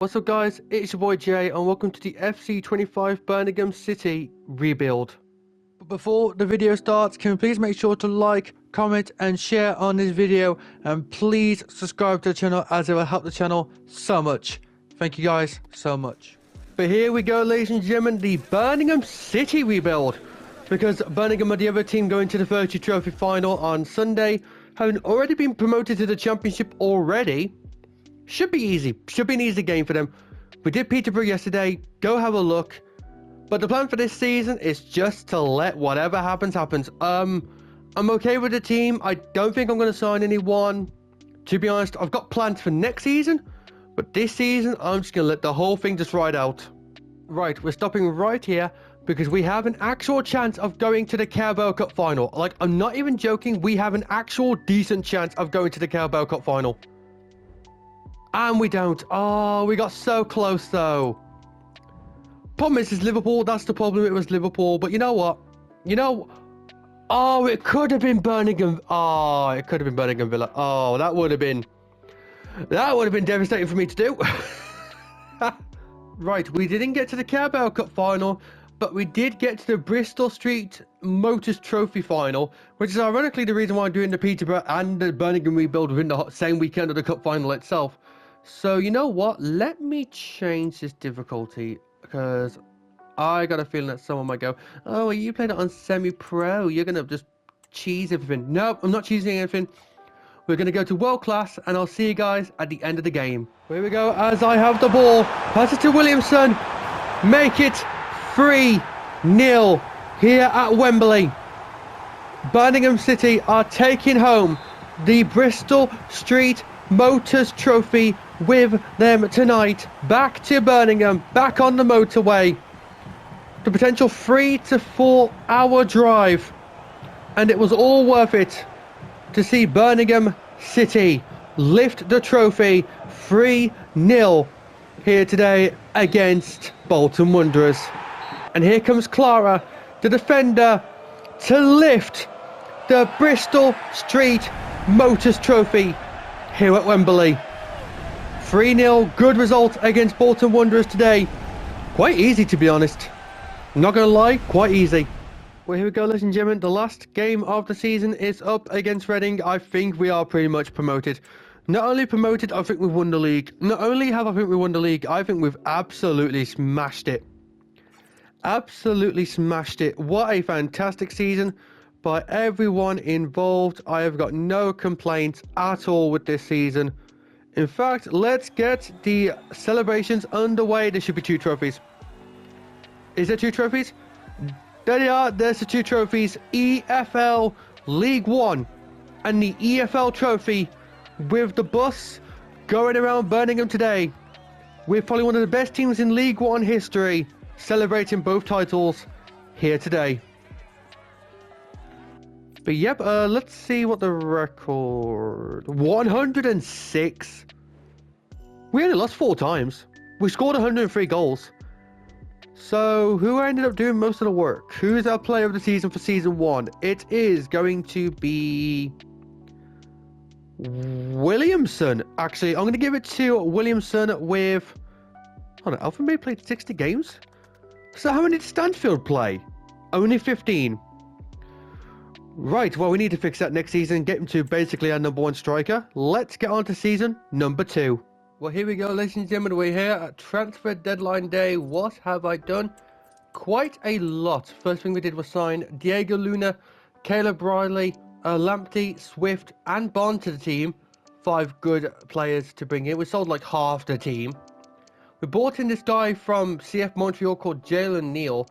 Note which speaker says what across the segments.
Speaker 1: What's up guys, it's your boy Jay and welcome to the FC 25 Birmingham City rebuild. But before the video starts, can you please make sure to like, comment and share on this video, and please subscribe to the channel as it will help the channel so much. Thank you guys so much. But here we go, ladies and gentlemen, the Birmingham City rebuild. Because Birmingham are the other team going to the Vertu Trophy final on Sunday, having already been promoted to the championship already. Should be easy. Should be an easy game for them. We did Peterborough yesterday. Go have a look. But the plan for this season is just to let whatever happens, happens. I'm okay with the team. I don't think I'm going to sign anyone. To be honest, I've got plans for next season. But this season, I'm just going to let the whole thing just ride out. Right, we're stopping right here because we have an actual chance of going to the Carabao Cup final. Like, I'm not even joking. We have an actual decent chance of going to the Carabao Cup final. And we don't. Oh, we got so close though. Problem is, it's Liverpool. That's the problem. It was Liverpool. But you know what? Oh, it could have been Birmingham. Oh, it could have been Birmingham Villa. Oh, that would have been devastating for me to do. Right, we didn't get to the Carabao Cup final, but we did get to the Bristol Street Motors Trophy final, which is ironically the reason why I'm doing the Peterborough and the Birmingham rebuild within the same weekend of the Cup final itself. So, you know what? Let me change this difficulty, because I got a feeling that someone might go, oh, you played it on semi-pro. You're going to just cheese everything. No, I'm not cheesing anything. We're going to go to world class, and I'll see you guys at the end of the game. Here we go, as I have the ball. Pass it to Williamson. Make it 3-0 here at Wembley. Birmingham City are taking home the Bristol Street Motors Trophy with them tonight. Back to Birmingham, back on the motorway. The potential 3 to 4 hour drive, and it was all worth it to see Birmingham City lift the trophy 3-0 here today against Bolton Wanderers. And here comes Clara, the defender, to lift the Bristol Street Motors Trophy here at Wembley. 3-0, good result against Bolton Wanderers today. Quite easy, to be honest. I'm not going to lie, quite easy. Well, here we go, ladies and gentlemen. The last game of the season is up against Reading. I think we are pretty much promoted. Not only promoted, I think we've won the league. Not only have I think we won the league, I think we've absolutely smashed it. Absolutely smashed it. What a fantastic season by everyone involved. I have got no complaints at all with this season. In fact, let's get the celebrations underway. There should be 2 trophies. Is there 2 trophies? There they are. There's the 2 trophies. EFL League 1 and the EFL Trophy, with the bus going around Birmingham today. We're probably one of the best teams in League 1 history, celebrating both titles here today. But yep, let's see what the record... 106. We only lost 4 times. We scored 103 goals. So, who ended up doing most of the work? Who's our player of the season for season 1? It is going to be Williamson. Actually, I'm going to give it to Williamson with... Hold on, Elfenbeig played 60 games? So how many did Stanfield play? Only 15. Right, well, we need to fix that next season, get him to basically our number 1 striker. Let's get on to season number 2. Well, here we go, ladies and gentlemen. We're here at transfer deadline day. What have I done? Quite a lot. First thing we did was sign Diego Luna, Caleb Riley, Lamptey, Swift, and Bond to the team. 5 good players to bring in. We sold like half the team. We bought in this guy from CF Montreal called Jalen Neal.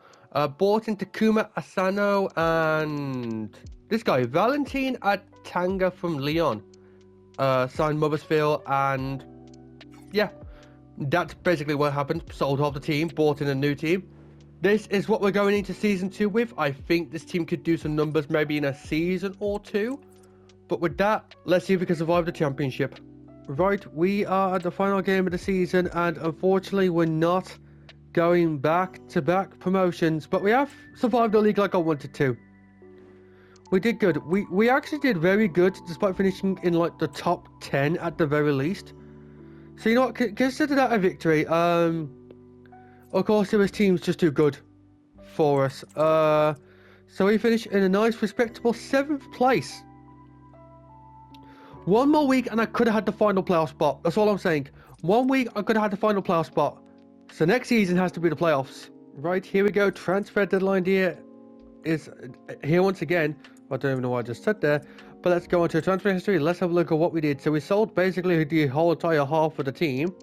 Speaker 1: Bought in Takuma Asano and this guy, Valentin Atanga from Lyon. Signed Mother'sville, and yeah, that's basically what happened. Sold off the team, bought in a new team. This is what we're going into season 2 with. I think this team could do some numbers maybe in a season or 2. But with that, let's see if we can survive the championship. Right, we are at the final game of the season, and unfortunately we're not going back-to-back promotions, but we have survived the league like I wanted to. We did good. We actually did very good, despite finishing in like the top 10 at the very least. So you know what? Consider that a victory. Of course, there was teams just too good for us. So we finished in a nice, respectable 7th place. One more week and I could have had the final playoff spot. That's all I'm saying. 1 week I could have had the final playoff spot. So next season has to be the playoffs. Right, here we go. Transfer deadline here is here once again. I don't even know what I just said there. But let's go into transfer history. Let's have a look at what we did. So we sold basically the whole entire half of the team,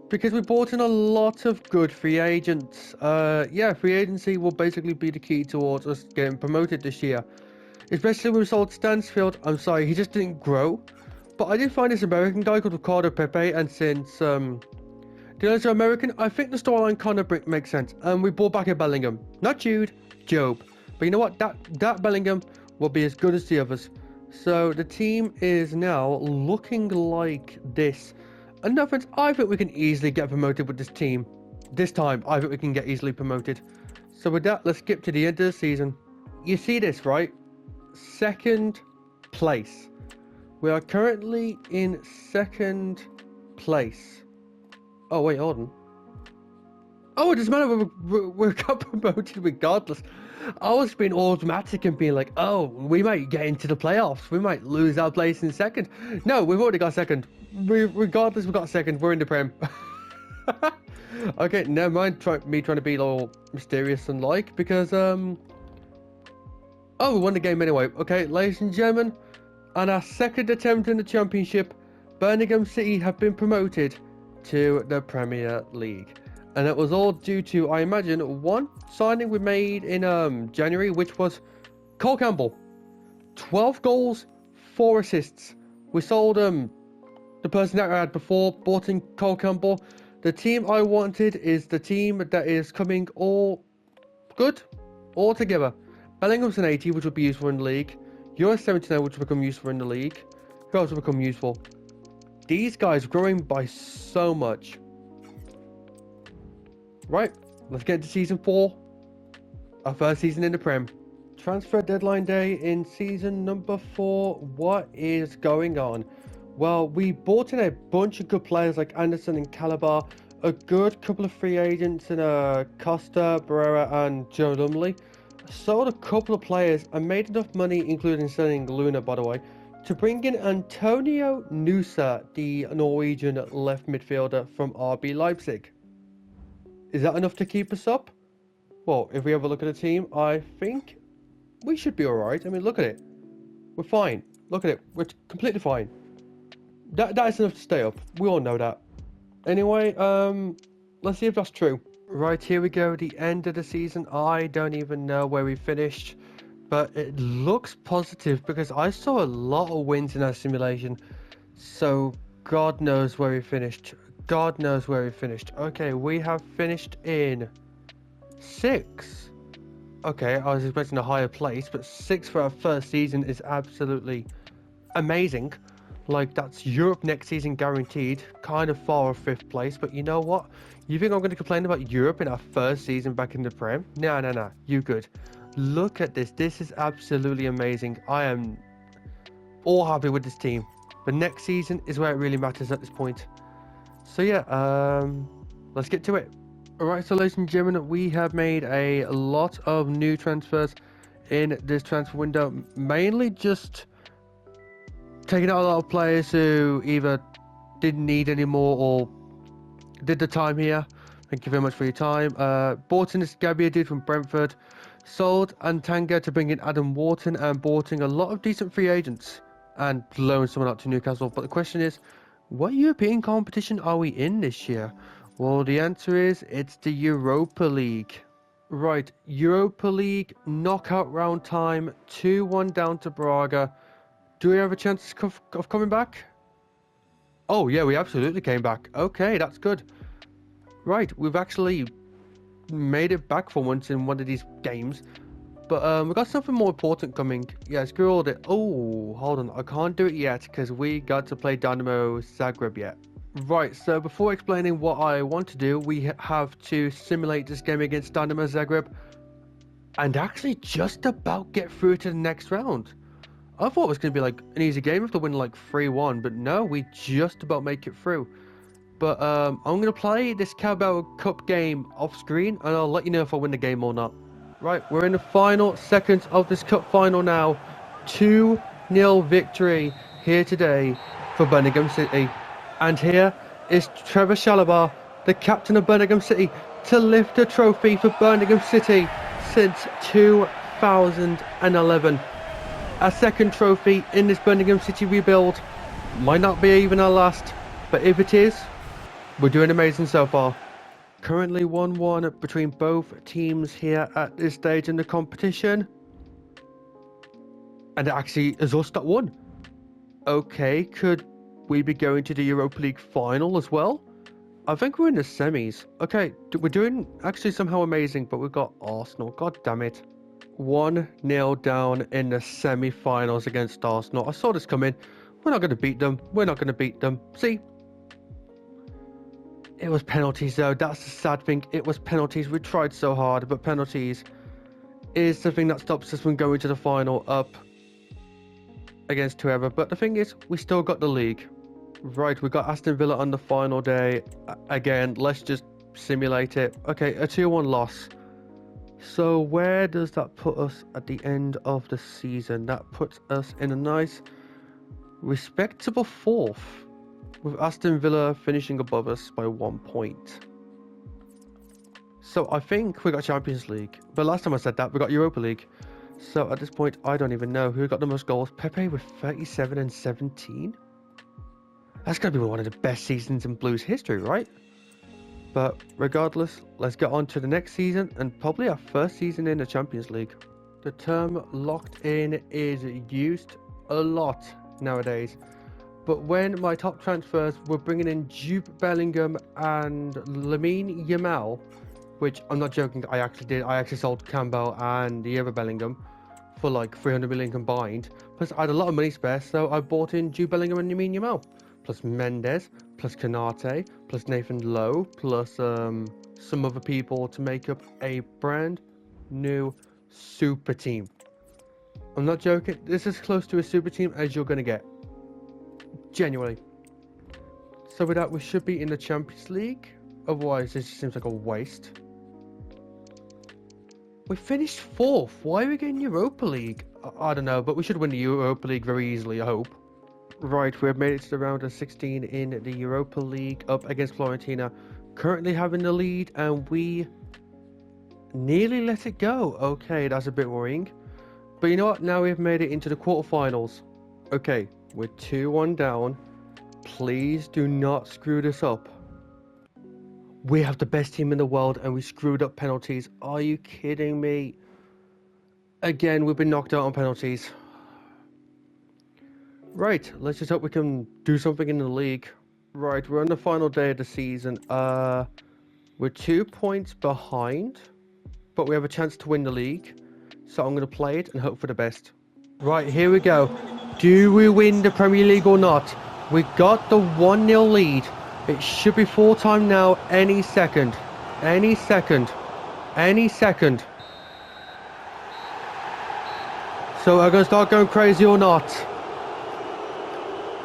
Speaker 1: because we brought in a lot of good free agents. Yeah, free agency will basically be the key towards us getting promoted this year. Especially when we sold Stansfield. I'm sorry, he just didn't grow. But I did find this American guy called Ricardo Pepe, and since the others are American, I think the storyline kind of makes sense. And we brought back a Bellingham. Not Jude, Job. But you know what? That Bellingham will be as good as the others. So the team is now looking like this. And no offense, I think we can easily get promoted with this team. This time, I think we can get easily promoted. So with that, let's skip to the end of the season. You see this, right? 2nd place. We are currently in 2nd place. Oh, wait, hold on. Oh, it doesn't matter. We got promoted regardless. I was being automatic and being like, oh, we might get into the playoffs. We might lose our place in 2nd. No, we've already got 2nd. Regardless, we got 2nd. We're in the Prem. Okay, never mind me trying to be all mysterious and like, because, oh, we won the game anyway. Okay, ladies and gentlemen, on our 2nd attempt in the Championship, Birmingham City have been promoted to the Premier League. And it was all due to, I imagine, one signing we made in January, which was Cole Campbell. 12 goals, 4 assists. We sold the person that I had before, bought in Cole Campbell. The team I wanted is the team that is coming all good, all together. Bellingham's an 80, which will be useful in the league. You're a 79, which will become useful in the league. Who else will become useful? These guys growing by so much. Right, let's get to season 4. Our first season in the Prem. Transfer deadline day in season number 4. What is going on? Well, we bought in a bunch of good players like Anderson and Calabar. A good couple of free agents in Costa, Barrera and Joe Lumley. Sold a couple of players and made enough money, including selling Luna, by the way, to bring in Antonio Nusa, the Norwegian left midfielder from RB Leipzig. Is that enough to keep us up? Well, if we have a look at the team, I think we should be alright. I mean, look at it. We're fine. Look at it. We're completely fine. That is enough to stay up. We all know that. Anyway, let's see if that's true. Right, here we go. The end of the season. I don't even know where we finished, but it looks positive because I saw a lot of wins in our simulation. So God knows where we finished. God knows where we finished. Okay, we have finished in 6. Okay, I was expecting a higher place, but 6 for our first season is absolutely amazing. Like, that's Europe next season guaranteed. Kind of far off 5th place, but you know what? You think I'm going to complain about Europe in our first season back in the Prem? No. You good. Look at this. This is absolutely amazing. I am all happy with this team. But next season is where it really matters at this point. So yeah, let's get to it. Alright, so ladies and gentlemen, we have made a lot of new transfers in this transfer window. Mainly just taking out a lot of players who either didn't need anymore or did the time here. Thank you very much for your time. Bought in this Gabia dude from Brentford. Sold Antanga to bring in Adam Wharton, and bought in a lot of decent free agents and loaned someone out to Newcastle. But the question is, what European competition are we in this year? Well, the answer is it's the Europa League. Right, Europa League knockout round time, 2-1 down to Braga. Do we have a chance of coming back? Oh yeah, we absolutely came back. Okay, that's good. Right, we've actually made it back for once in one of these games. But we've got something more important coming. Yeah, screw all the... Oh, hold on. I can't do it yet because we got to play Dynamo Zagreb yet. Right, so before explaining what I want to do, we have to simulate this game against Dynamo Zagreb and actually just about get through to the next round. I thought it was going to be like an easy game if to win like 3-1, but no, we just about make it through. But I'm going to play this Carabao Cup game off screen, and I'll let you know if I win the game or not. Right, we're in the final seconds of this cup final now. 2-0 victory here today for Birmingham City. And here is Trevor Chalobah, the captain of Birmingham City, to lift a trophy for Birmingham City since 2011. A second trophy in this Birmingham City rebuild. Might not be even our last, but if it is, we're doing amazing so far. Currently 1-1 between both teams here at this stage in the competition. And it actually is us that won. Okay, could we be going to the Europa League final as well? I think we're in the semis. Okay, we're doing actually somehow amazing, but we've got Arsenal. God damn it. 1-0 down in the semi-finals against Arsenal. I saw this coming. We're not going to beat them. We're not going to beat them. See? It was penalties though. That's the sad thing. It was penalties. We tried so hard, but penalties is the thing that stops us from going to the final up against whoever. But the thing is, we still got the league. Right, we got Aston Villa on the final day. Again, let's just simulate it. Okay, a 2-1 loss. So where does that put us at the end of the season? That puts us in a nice, respectable 4th, with Aston Villa finishing above us by 1 point. So I think we got Champions League. But last time I said that, we got Europa League. So at this point, I don't even know who got the most goals. Pepe with 37 and 17. That's going to be one of the best seasons in Blues history, right? But regardless, let's get on to the next season and probably our first season in the Champions League. The term locked in is used a lot nowadays. But when my top transfers were bringing in Jude Bellingham and Lamine Yamal, which I'm not joking, I actually did. I actually sold Campbell and the other Bellingham for like 300 million combined. Plus I had a lot of money spare, so I bought in Jude Bellingham and Lamine Yamal. Plus Mendes, plus Canate, plus Nathan Lowe, plus some other people to make up a brand new super team. I'm not joking. This is as close to a super team as you're going to get. Genuinely. So with that, we should be in the Champions League. Otherwise, this just seems like a waste. We finished 4th. Why are we getting Europa League? I don't know, but we should win the Europa League very easily, I hope. Right, we have made it to the round of 16 in the Europa League up against Fiorentina. Currently having the lead, and we nearly let it go. Okay, that's a bit worrying. But you know what? Now we've made it into the quarterfinals. Okay, we're 2-1 down. Please do not screw this up. We have the best team in the world, and we screwed up penalties. Are you kidding me? Again, we've been knocked out on penalties. Right, let's just hope we can do something in the league. Right, we're on the final day of the season. We're 2 points behind, but we have a chance to win the league. So I'm going to play it and hope for the best. Right, here we go. Do we win the Premier League or not? We got the 1-0 lead. It should be full time now any second. Any second. Any second. So are we going to start going crazy or not?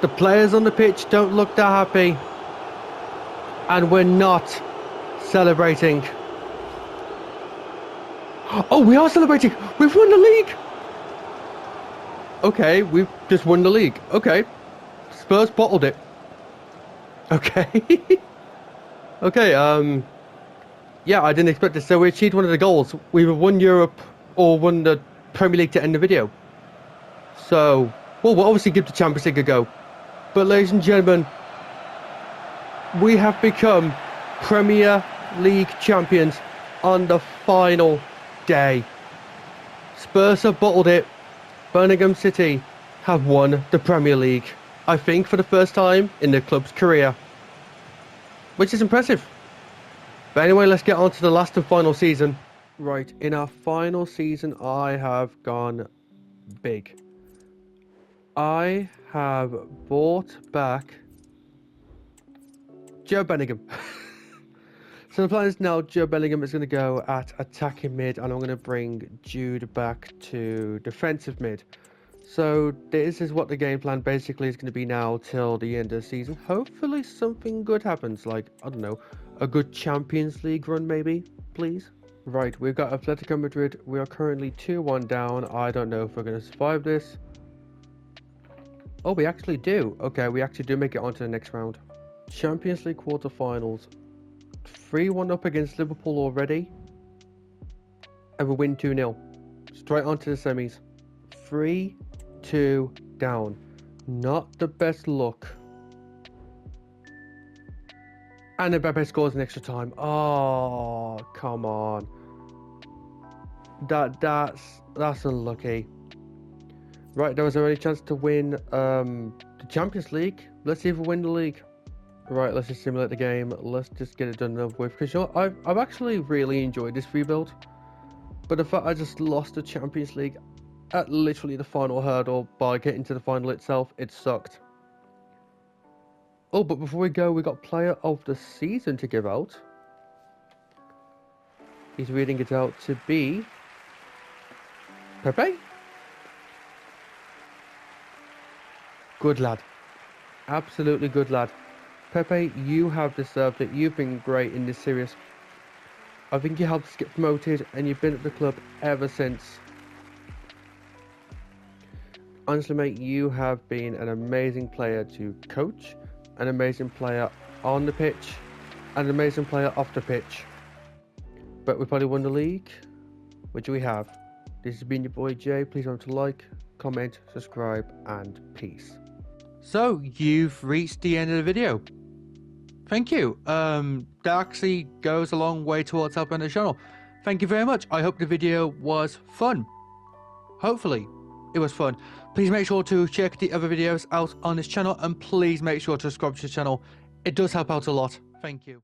Speaker 1: The players on the pitch don't look that happy. And we're not celebrating. Oh, we are celebrating! We've won the league! Okay, we've just won the league. Okay. Spurs bottled it. Okay. Okay, yeah, I didn't expect this. So we achieved one of the goals. We either won Europe or won the Premier League to end the video. So, well, we'll obviously give the Champions League a go. But ladies and gentlemen, we have become Premier League champions on the final day. Spurs have bottled it. Birmingham City have won the Premier League. I think for the first time in the club's career. Which is impressive. But anyway, let's get on to the last and final season. Right, in our final season, I have gone big. I have bought back Joe Bellingham. So the plan is now Joe Bellingham is going to go at attacking mid, and I'm going to bring Jude back to defensive mid. So this is what the game plan basically is going to be now till the end of the season. Hopefully something good happens, like, I don't know, a good Champions League run maybe, please. Right, we've got Atletico Madrid. We are currently 2-1 down. I don't know if we're going to survive this. Oh, we actually do. Okay, we actually do make it onto the next round. Champions League quarterfinals. 3-1 up against Liverpool already. And we win 2-0. Straight onto the semis. 3-2 down. Not the best luck. And Mbappe scores in extra time. Oh, come on. That's unlucky. Right, there was already a chance to win the Champions League. Let's see if we win the league. Right, let's just simulate the game. Let's just get it done and over with. Because you know, I've actually really enjoyed this rebuild. But the fact I just lost the Champions League at literally the final hurdle by getting to the final itself, it sucked. Oh, but before we go, we got Player of the Season to give out. He's reading it out to be Pepe. Good lad. Absolutely good lad. Pepe, you have deserved it. You've been great in this series. I think you helped us get promoted and you've been at the club ever since. Honestly, mate, you have been an amazing player to coach, an amazing player on the pitch, and an amazing player off the pitch. But we probably won the league, which we have. This has been your boy Jay. Please remember to like, comment, subscribe, and peace. So, you've reached the end of the video. Thank you. That actually goes a long way towards helping the channel. Thank you very much. I hope the video was fun. Hopefully, it was fun. Please make sure to check the other videos out on this channel, and please make sure to subscribe to the channel. It does help out a lot. Thank you.